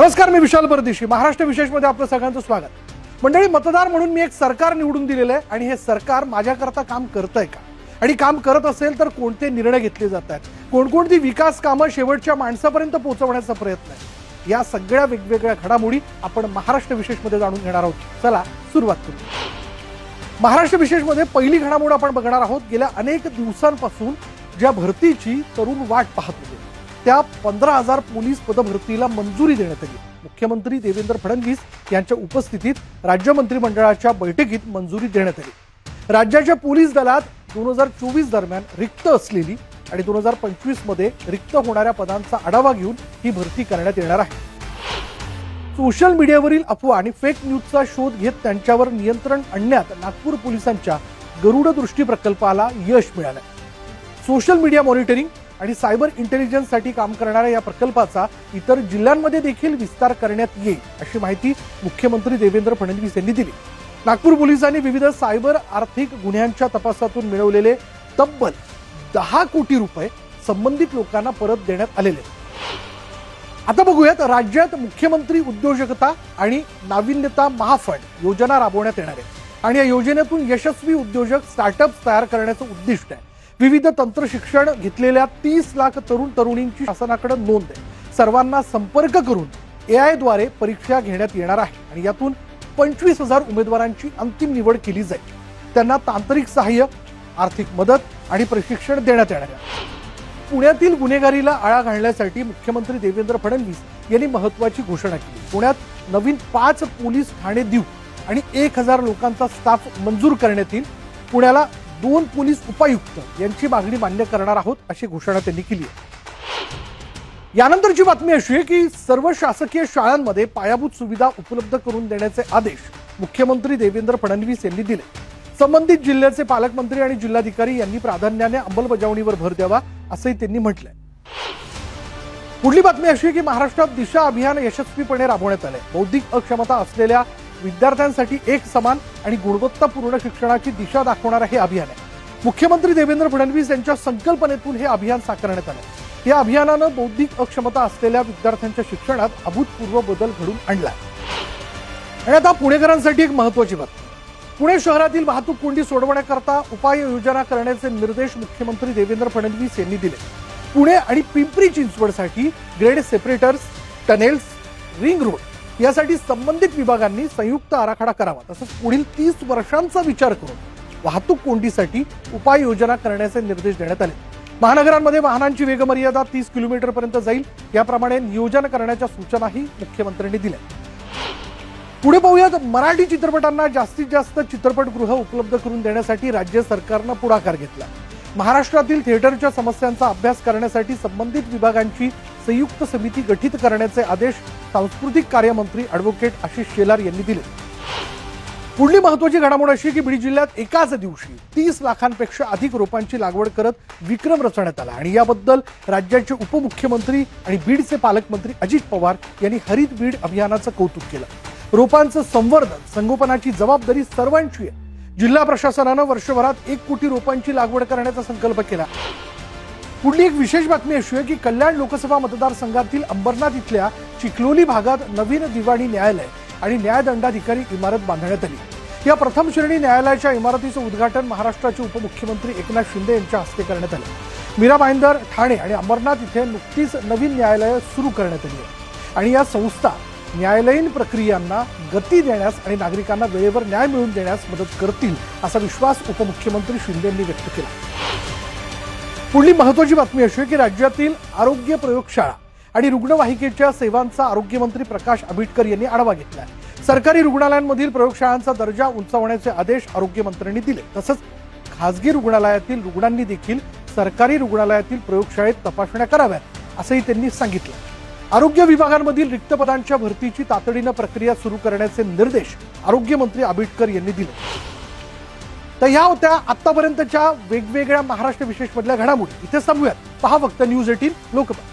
नमस्कार, मी विशाल परदेशी. महाराष्ट्र विशेषमध्ये आपलं सगळ्यांचं स्वागत. मंडळी, मतदार म्हणून मी एक सरकार निवडून दिलेलं आहे आणि हे सरकार माझ्याकरता काम करतंय का, आणि काम करत असेल तर कोणते निर्णय घेतले जात आहेत, कोणकोणती विकास कामं शेवटच्या माणसापर्यंत पोहोचवण्याचा प्रयत्न आहे, या सगळ्या वेगवेगळ्या घडामोडी आपण महाराष्ट्र विशेषमध्ये जाणून घेणार आहोत. चला सुरुवात करू. महाराष्ट्र विशेषमध्ये पहिली घडामोड आपण बघणार आहोत. गेल्या अनेक दिवसांपासून ज्या भरतीची तरुण वाट पाहत होते त्या 15,000 पोलीस पदभरतीला मंजुरी देण्यात आली. मुख्यमंत्री देवेंद्र फडणवीस यांच्या उपस्थितीत राज्य मंत्रिमंडळाच्या बैठकीत मंजुरी देण्यात आली. राज्याच्या पोलीस दलात 2024 दरम्यान रिक्त असलेली आणि 2025 मध्ये रिक्त होणाऱ्या पदांचा आढावा घेऊन ही भरती करण्यात येणार आहे. सोशल मीडियावरील अफवा आणि फेक न्यूजचा शोध घेत त्यांच्यावर नियंत्रण आणण्यात नागपूर पोलिसांच्या गरुड दृष्टी प्रकल्पाला यश मिळालं. सोशल मीडिया मॉनिटरिंग आणि सायबर इंटेलिजन्ससाठी काम करणाऱ्या या प्रकल्पाचा इतर जिल्ह्यांमध्ये देखील विस्तार करण्यात येईल, अशी माहिती मुख्यमंत्री देवेंद्र फडणवीस यांनी दिली. नागपूर पोलिसांनी विविध सायबर आर्थिक गुन्ह्यांच्या तपासातून मिळवलेले तब्बल 10 कोटी रुपये संबंधित लोकांना परत देण्यात आलेले. आता बघूयात, राज्यात मुख्यमंत्री उद्योजकता आणि नाविन्यता महाफंड योजना राबवण्यात येणार आहे आणि या योजनेतून यशस्वी उद्योजक स्टार्टअप तयार करण्याचं उद्दिष्ट आहे. विविध तंत्र शिक्षण घेतलेल्या 30 लाख तरुण तरुणींची शासनाकडे नोंद आहे. सर्वांना संपर्क करून AI द्वारे परीक्षा घेण्यात येणार आहे आणि यातून 25,000 उमेदवारांची अंतिम निवड केली जाईल. त्यांना तांत्रिक सहाय्य, आर्थिक मदत आणि प्रशिक्षण देण्यात येणार आहे. पुण्यातील गुन्हेगारीला आळा घालण्यासाठी मुख्यमंत्री देवेंद्र फडणवीस यांनी महत्त्वाची घोषणा केली. पुण्यात नवीन 5 पोलीस ठाणे देऊ आणि 1000 लोकांचा स्टाफ मंजूर करण्यात येईल. पुण्याला 2 पोलीस उपायुक्त यांची मागणी मान्य करणार आहोत, अशी घोषणा त्यांनी केली आहे. यानंतरची बातमी अशी आहे की सर्व शासकीय शाळांमध्ये पायाभूत सुविधा उपलब्ध करून देण्याचे आदेश मुख्यमंत्री देवेंद्र फडणवीस यांनी दिले. संबंधित जिल्ह्याचे पालकमंत्री आणि जिल्हाधिकारी यांनी प्राधान्याने अंमलबजावणीवर भर द्यावा, असंही त्यांनी म्हटलंय. पुढली बातमी अशी आहे की महाराष्ट्रात दिशा अभियान यशस्वीपणे राबवण्यात आले. बौद्धिक अक्षमता असलेल्या विद्यार्थ्यांसाठी एक समान आणि गुणवत्तापूर्ण शिक्षणाची दिशा दाखवणारे हे अभियान आहे. मुख्यमंत्री देवेंद्र फडणवीस यांच्या संकल्पनेतून हे अभियान साकारण्यात आलं. या अभियानानं बौद्धिक अक्षमता असलेल्या विद्यार्थ्यांच्या शिक्षणात अभूतपूर्व बदल घडून आणलाय. आणि आता पुणेकरांसाठी एक महत्त्वाची बातमी. पुणे शहरातील वाहतूक कोंडी सोडवण्याकरता उपाययोजना करण्याचे निर्देश मुख्यमंत्री देवेंद्र फडणवीस यांनी दिले. पुणे आणि पिंपरी चिंचवडसाठी grade separators, tunnels, ring road यासाठी संबंधित विभागांनी संयुक्त आराखडा करावा. तसंच पुढील 30 वर्षांचा विचार करून वाहतूक कोंडीसाठी उपाययोजना करण्याचे निर्देश देण्यात आले. महानगरांमध्ये वाहनांची वेगमर्यादा 30 किलोमीटरपर्यंत जाईल, याप्रमाणे नियोजन करण्याच्या सूचनाही मुख्यमंत्र्यांनी दिल्या. पुढे पाहूयात, मराठी चित्रपटांना जास्तीत जास्त चित्रपटगृह उपलब्ध करून देण्यासाठी राज्य सरकारनं पुढाकार घेतला. महाराष्ट्रातील थिएटरच्या समस्यांचा अभ्यास करण्यासाठी संबंधित विभागांची संयुक्त समिती गठीत करण्याचे आदेश सांस्कृतिक कार्यमंत्री ॲडव्होकेट आशिष शेलार यांनी दिले. पुढली महत्त्वाची घडामोड अशी की बीड जिल्ह्यात एकाच दिवशी 30 लाखांपेक्षा अधिक रोपांची लागवड करत विक्रम रचण्यात आला आणि याबद्दल राज्याचे उपमुख्यमंत्री आणि बीडचे पालकमंत्री अजित पवार यांनी हरित बीड अभियानाचं कौतुक केलं. रोपांचं संवर्धन, संगोपनाची जबाबदारी सर्वांची आहे. जिल्हा प्रशासनानं वर्षभरात 1 कोटी रोपांची लागवड करण्याचा संकल्प केला. पुढली एक विशेष बातमी अशी आहे की कल्याण लोकसभा मतदारसंघातील अंबरनाथ इथल्या चिखलोली भागात नवीन दिवाणी न्यायालय आणि न्यायदंडाधिकारी इमारत बांधण्यात आली. या प्रथम श्रेणी न्यायालयाच्या इमारतीचं उद्घाटन महाराष्ट्राचे उपमुख्यमंत्री एकनाथ शिंदे यांच्या हस्ते करण्यात आले. मीरा भाईंदर, ठाणे आणि अंबरनाथ इथे नुकतीच नवीन न्यायालय सुरू करण्यात आली आहे आणि या संस्था न्यायालयीन प्रक्रियांना गती देण्यास आणि नागरिकांना वेळेवर न्याय मिळवून देण्यास मदत करतील, असा विश्वास उपमुख्यमंत्री शिंदे यांनी व्यक्त केला. पुढली महत्त्वाची बातमी अशी आहे की राज्यातील आरोग्य प्रयोगशाळा आणि रुग्णवाहिकेच्या सेवांचा आरोग्यमंत्री प्रकाश आंबेडकर यांनी आढावा घेतला. सरकारी रुग्णालयांमधील प्रयोगशाळांचा दर्जा उंचावण्याचे आदेश आरोग्यमंत्र्यांनी दिले. तसंच खासगी रुग्णालयातील रुग्णांनी देखील सरकारी रुग्णालयातील प्रयोगशाळेत तपासण्या कराव्यात, असंही त्यांनी सांगितलं. आरोग्य विभागांमधील रिक्त पदांच्या भरतीची तातडीनं प्रक्रिया सुरू करण्याचे निर्देश आरोग्यमंत्री आंबेडकर यांनी दिले. तर ह्या होत्या आतापर्यंतच्या वेगवेगळ्या महाराष्ट्र विशेषमधल्या घडामोडी. इथे थांबूयात. पहा फक्त न्यूज 18 लोकमत.